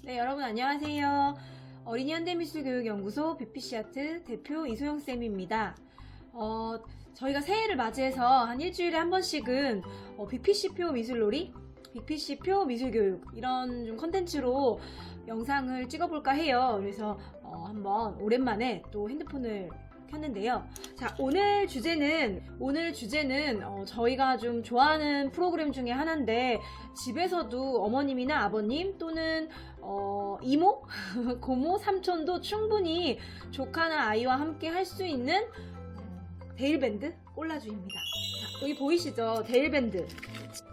네, 여러분 안녕하세요. 어린이 현대미술교육연구소 BPC아트 대표 이소영쌤입니다. 저희가 새해를 맞이해서 한 일주일에 한 번씩은 BPC표 미술놀이, BPC표 미술교육 이런 좀 컨텐츠로 영상을 찍어볼까 해요. 그래서 한번 오랜만에 또 핸드폰을 켰는데요. 자, 오늘 주제는 저희가 좀 좋아하는 프로그램 중에 하나인데, 집에서도 어머님이나 아버님 또는 이모, 고모, 삼촌도 충분히 조카나 아이와 함께 할 수 있는 데일밴드 콜라주입니다. 자, 여기 보이시죠? 데일밴드.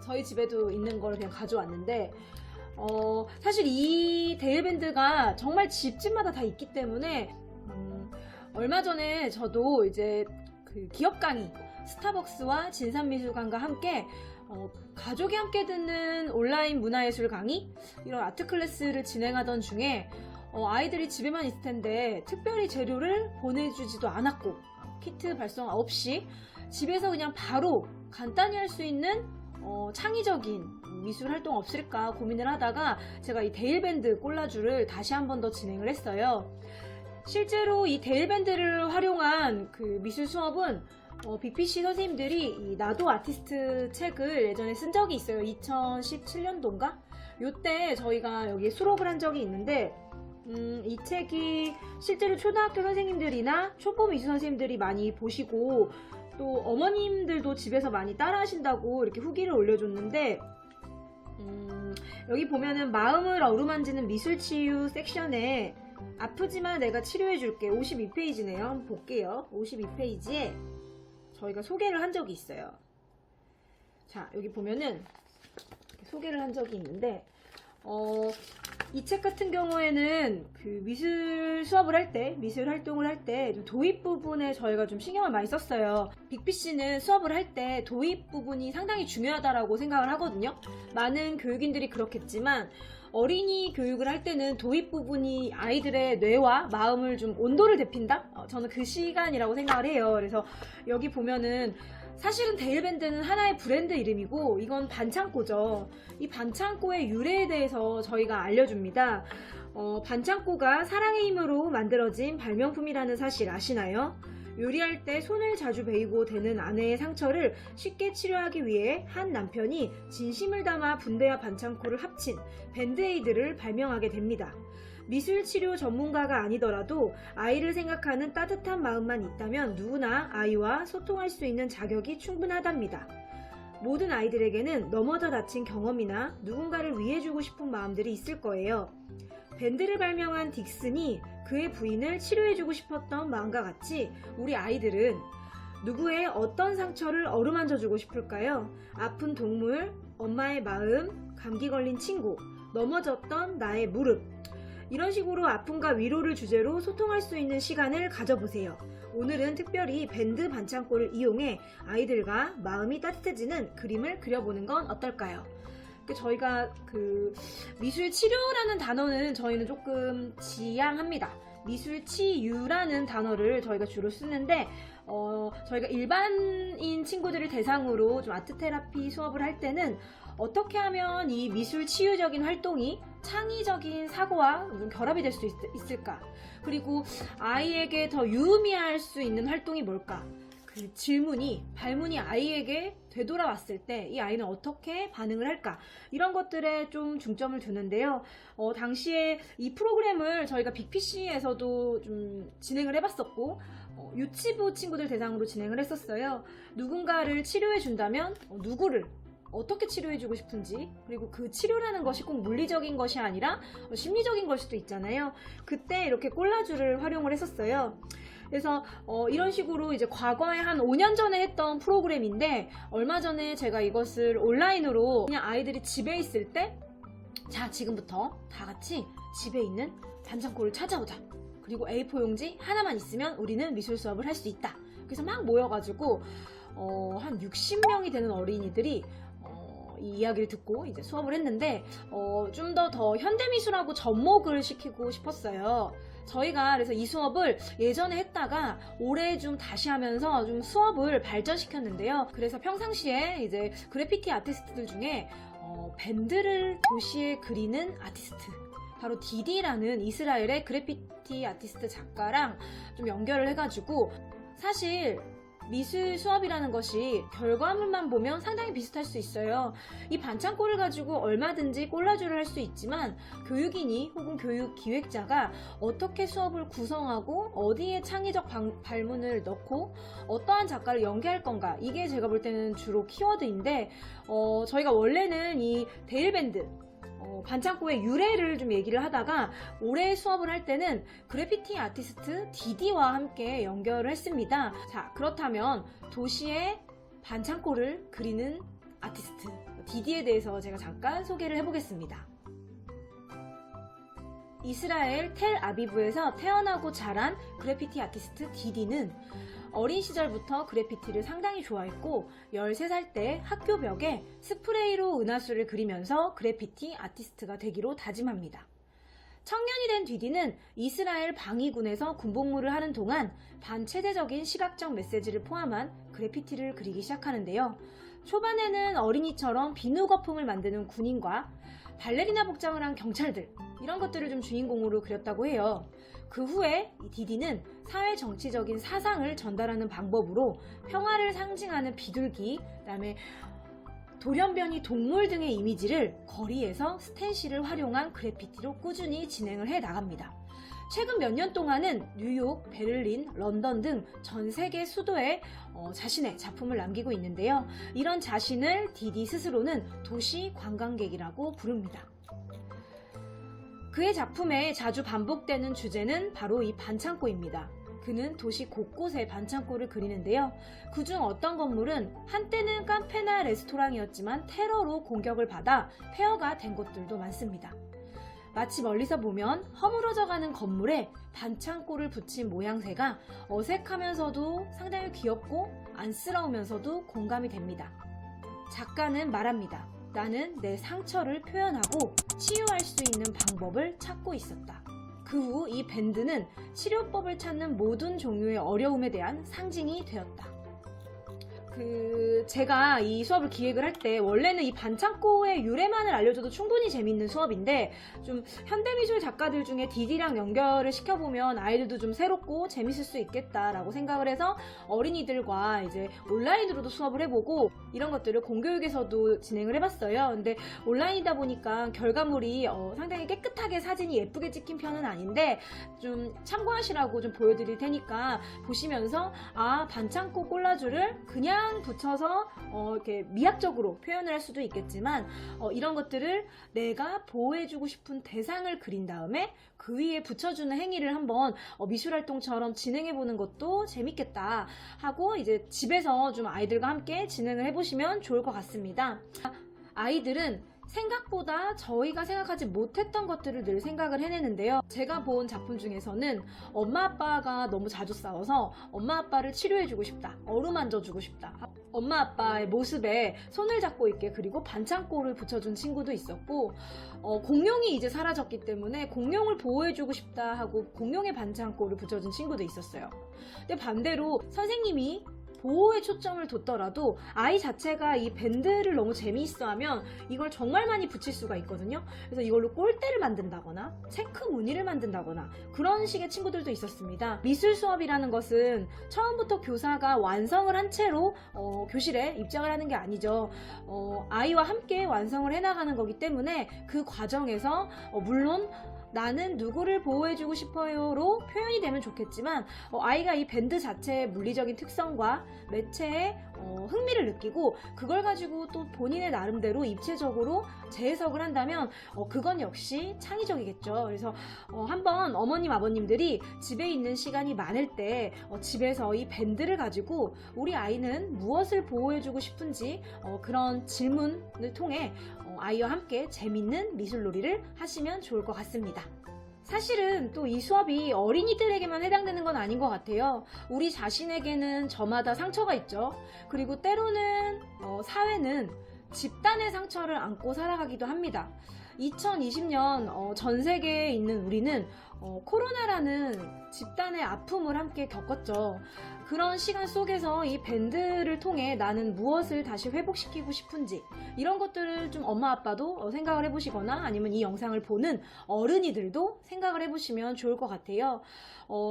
저희 집에도 있는 걸 그냥 가져왔는데, 사실 이 데일밴드가 정말 집집마다 다 있기 때문에 얼마 전에 저도 이제 그 기업 강의, 스타벅스와 진산미술관과 함께 가족이 함께 듣는 온라인 문화예술 강의, 이런 아트 클래스를 진행하던 중에 아이들이 집에만 있을 텐데 특별히 재료를 보내주지도 않았고 키트 발송 없이 집에서 그냥 바로 간단히 할 수 있는 창의적인 미술 활동 없을까 고민을 하다가 제가 이 데일밴드 콜라주를 다시 한 번 더 진행을 했어요. 실제로 이 데일밴드를 활용한 그 미술 수업은 BPC 선생님들이 이 나도 아티스트 책을 예전에 쓴 적이 있어요. 2017년도인가? 요때 저희가 여기에 수록을 한 적이 있는데, 이 책이 실제로 초등학교 선생님들이나 초보 미술 선생님들이 많이 보시고 또 어머님들도 집에서 많이 따라 하신다고 이렇게 후기를 올려줬는데, 여기 보면은 마음을 어루만지는 미술치유 섹션에 아프지만 내가 치료해줄게 52페이지네요. 한번 볼게요. 52페이지에 저희가 소개를 한 적이 있어요. 자, 여기 보면은 소개를 한 적이 있는데, 이 책 같은 경우에는 그 미술 수업을 할 때, 미술 활동을 할 때 도입 부분에 저희가 좀 신경을 많이 썼어요. 빅피씨는 수업을 할 때 도입 부분이 상당히 중요하다라고 생각을 하거든요. 많은 교육인들이 그렇겠지만 어린이 교육을 할 때는 도입 부분이 아이들의 뇌와 마음을 좀 온도를 데핀다? 저는 그 시간이라고 생각을 해요. 그래서 여기 보면은 사실은 데일밴드는 하나의 브랜드 이름이고 이건 반창고죠. 이 반창고의 유래에 대해서 저희가 알려줍니다. 반창고가 사랑의 힘으로 만들어진 발명품이라는 사실 아시나요? 요리할 때 손을 자주 베이고 되는 아내의 상처를 쉽게 치료하기 위해 한 남편이 진심을 담아 분대와 반창고를 합친 밴드에이드를 발명하게 됩니다. 미술치료 전문가가 아니더라도 아이를 생각하는 따뜻한 마음만 있다면 누구나 아이와 소통할 수 있는 자격이 충분하답니다. 모든 아이들에게는 넘어져 다친 경험이나 누군가를 위해주고 싶은 마음들이 있을 거예요. 밴드를 발명한 딕슨이 그의 부인을 치료해주고 싶었던 마음과 같이 우리 아이들은 누구의 어떤 상처를 어루만져주고 싶을까요? 아픈 동물, 엄마의 마음, 감기 걸린 친구, 넘어졌던 나의 무릎. 이런 식으로 아픔과 위로를 주제로 소통할 수 있는 시간을 가져보세요. 오늘은 특별히 밴드 반창고를 이용해 아이들과 마음이 따뜻해지는 그림을 그려보는 건 어떨까요? 저희가 그 미술치료라는 단어는 저희는 조금 지양합니다. 미술치유라는 단어를 저희가 주로 쓰는데, 저희가 일반인 친구들을 대상으로 좀 아트 테라피 수업을 할 때는 어떻게 하면 이 미술 치유적인 활동이 창의적인 사고와 결합이 될 수 있을까? 그리고 아이에게 더 유의미할 수 있는 활동이 뭘까? 그 발문이 아이에게 되돌아왔을 때 이 아이는 어떻게 반응을 할까? 이런 것들에 좀 중점을 두는데요. 당시에 이 프로그램을 저희가 빅피씨에서도 좀 진행을 해봤었고, 유치부 친구들 대상으로 진행을 했었어요. 누군가를 치료해준다면 누구를 어떻게 치료해주고 싶은지, 그리고 그 치료라는 것이 꼭 물리적인 것이 아니라 심리적인 걸 수도 있잖아요. 그때 이렇게 콜라주를 활용을 했었어요. 그래서 이런 식으로 이제 과거에 한 5년 전에 했던 프로그램인데, 얼마 전에 제가 이것을 온라인으로 그냥 아이들이 집에 있을 때, 자, 지금부터 다 같이 집에 있는 반창고를 찾아오자. 그리고 A4 용지 하나만 있으면 우리는 미술 수업을 할 수 있다. 그래서 막 모여가지고 한 60명이 되는 어린이들이 이 이야기를 듣고 이제 수업을 했는데, 좀 더 현대미술하고 접목을 시키고 싶었어요. 저희가 그래서 이 수업을 예전에 했다가 올해 좀 다시 하면서 좀 수업을 발전시켰는데요. 그래서 평상시에 이제 그래피티 아티스트들 중에 밴드를 도시에 그리는 아티스트, 바로 디디라는 이스라엘의 그래피티 아티스트 작가랑 좀 연결을 해가지고, 사실 미술 수업이라는 것이 결과물만 보면 상당히 비슷할 수 있어요. 이 반창고를 가지고 얼마든지 콜라주를 할 수 있지만 교육인이 혹은 교육 기획자가 어떻게 수업을 구성하고 어디에 창의적 발문을 넣고 어떠한 작가를 연계할 건가, 이게 제가 볼 때는 주로 키워드인데, 저희가 원래는 이 데일밴드 반창고의 유래를 좀 얘기를 하다가 올해 수업을 할 때는 그래피티 아티스트 디디와 함께 연결을 했습니다. 자, 그렇다면 도시의 반창고를 그리는 아티스트 디디에 대해서 제가 잠깐 소개를 해보겠습니다. 이스라엘 텔 아비브에서 태어나고 자란 그래피티 아티스트 디디는 어린 시절부터 그래피티를 상당히 좋아했고 13살 때 학교 벽에 스프레이로 은하수를 그리면서 그래피티 아티스트가 되기로 다짐합니다. 청년이 된 디디는 이스라엘 방위군에서 군복무를 하는 동안 반체제적인 시각적 메시지를 포함한 그래피티를 그리기 시작하는데요. 초반에는 어린이처럼 비누 거품을 만드는 군인과 발레리나 복장을 한 경찰들, 이런 것들을 좀 주인공으로 그렸다고 해요. 그 후에 이 디디는 사회 정치적인 사상을 전달하는 방법으로 평화를 상징하는 비둘기, 그다음에 돌연변이 동물 등의 이미지를 거리에서 스텐실을 활용한 그래피티로 꾸준히 진행을 해 나갑니다. 최근 몇 년 동안은 뉴욕, 베를린, 런던 등 전 세계 수도에 자신의 작품을 남기고 있는데요. 이런 자신을 디디 스스로는 도시 관광객이라고 부릅니다. 그의 작품에 자주 반복되는 주제는 바로 이 반창고입니다. 그는 도시 곳곳에 반창고를 그리는데요. 그중 어떤 건물은 한때는 카페나 레스토랑이었지만 테러로 공격을 받아 폐허가 된 곳들도 많습니다. 마치 멀리서 보면 허물어져가는 건물에 반창고를 붙인 모양새가 어색하면서도 상당히 귀엽고 안쓰러우면서도 공감이 됩니다. 작가는 말합니다. 나는 내 상처를 표현하고 치유할 수 있는 방법을 찾고 있었다. 그 후 이 밴드는 치료법을 찾는 모든 종류의 어려움에 대한 상징이 되었다. 제가 이 수업을 기획을 할 때 원래는 이 반창고의 유래만을 알려줘도 충분히 재밌는 수업인데, 좀 현대미술 작가들 중에 디디랑 연결을 시켜보면 아이들도 좀 새롭고 재밌을 수 있겠다라고 생각을 해서 어린이들과 이제 온라인으로도 수업을 해보고 이런 것들을 공교육에서도 진행을 해봤어요. 근데 온라인이다 보니까 결과물이 상당히 깨끗하게 사진이 예쁘게 찍힌 편은 아닌데, 좀 참고하시라고 좀 보여드릴 테니까 보시면서, 아, 반창고 콜라주를 그냥 붙여서 이렇게 미학적으로 표현을 할 수도 있겠지만, 이런 것들을 내가 보호해주고 싶은 대상을 그린 다음에 그 위에 붙여주는 행위를 한번 미술활동처럼 진행해보는 것도 재밌겠다 하고, 이제 집에서 좀 아이들과 함께 진행을 해보시면 좋을 것 같습니다. 아이들은 생각보다 저희가 생각하지 못했던 것들을 늘 생각을 해내는데요. 제가 본 작품 중에서는 엄마 아빠가 너무 자주 싸워서 엄마 아빠를 치료해주고 싶다, 어루만져주고 싶다, 엄마 아빠의 모습에 손을 잡고 있게 그리고 반창고를 붙여준 친구도 있었고, 공룡이 이제 사라졌기 때문에 공룡을 보호해주고 싶다 하고 공룡의 반창고를 붙여준 친구도 있었어요. 근데 반대로 선생님이 보호에 초점을 뒀더라도 아이 자체가 이 밴드를 너무 재미있어하면 이걸 정말 많이 붙일 수가 있거든요. 그래서 이걸로 꼴대를 만든다거나 체크 무늬를 만든다거나 그런 식의 친구들도 있었습니다. 미술 수업이라는 것은 처음부터 교사가 완성을 한 채로 교실에 입장을 하는 게 아니죠. 아이와 함께 완성을 해나가는 거기 때문에 그 과정에서 물론 나는 누구를 보호해주고 싶어요로 표현이 되면 좋겠지만, 아이가 이 밴드 자체의 물리적인 특성과 매체에 흥미를 느끼고 그걸 가지고 또 본인의 나름대로 입체적으로 재해석을 한다면 그건 역시 창의적이겠죠. 그래서 한번 어머님 아버님들이 집에 있는 시간이 많을 때 집에서 이 밴드를 가지고 우리 아이는 무엇을 보호해주고 싶은지 그런 질문을 통해 아이와 함께 재밌는 미술놀이를 하시면 좋을 것 같습니다. 사실은 또 이 수업이 어린이들에게만 해당되는 건 아닌 것 같아요. 우리 자신에게는 저마다 상처가 있죠. 그리고 때로는 사회는 집단의 상처를 안고 살아가기도 합니다. 2020년 전 세계에 있는 우리는 코로나라는 집단의 아픔을 함께 겪었죠. 그런 시간 속에서 이 밴드를 통해 나는 무엇을 다시 회복시키고 싶은지 이런 것들을 좀 엄마 아빠도 생각을 해보시거나 아니면 이 영상을 보는 어른이들도 생각을 해보시면 좋을 것 같아요.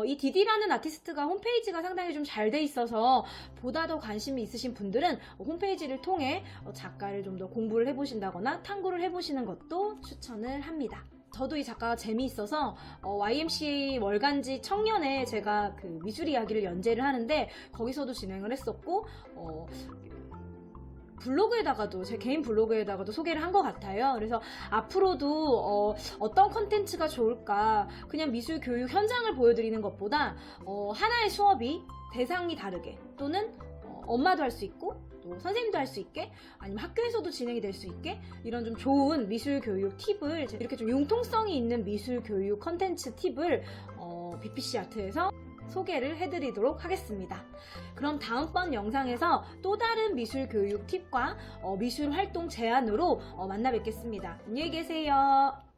이 디디라는 아티스트가 홈페이지가 상당히 좀 잘 돼 있어서 보다 더 관심이 있으신 분들은 홈페이지를 통해 작가를 좀 더 공부를 해보신다거나 탐구를 해보시는 것도 추천을 합니다. 저도 이 작가가 재미있어서 YMCA 월간지 청년에 제가 그 미술 이야기를 연재를 하는데 거기서도 진행을 했었고 블로그에다가도 제 개인 블로그에다가도 소개를 한 것 같아요. 그래서 앞으로도 어떤 컨텐츠가 좋을까 그냥 미술 교육 현장을 보여드리는 것보다 하나의 수업이 대상이 다르게 또는 엄마도 할 수 있고 또 선생님도 할 수 있게 아니면 학교에서도 진행이 될 수 있게 이런 좀 좋은 미술 교육 팁을 이렇게 좀 융통성이 있는 미술 교육 컨텐츠 팁을 BPC 아트에서 소개를 해드리도록 하겠습니다. 그럼 다음번 영상에서 또 다른 미술 교육 팁과 미술 활동 제안으로 만나 뵙겠습니다. 안녕히 계세요.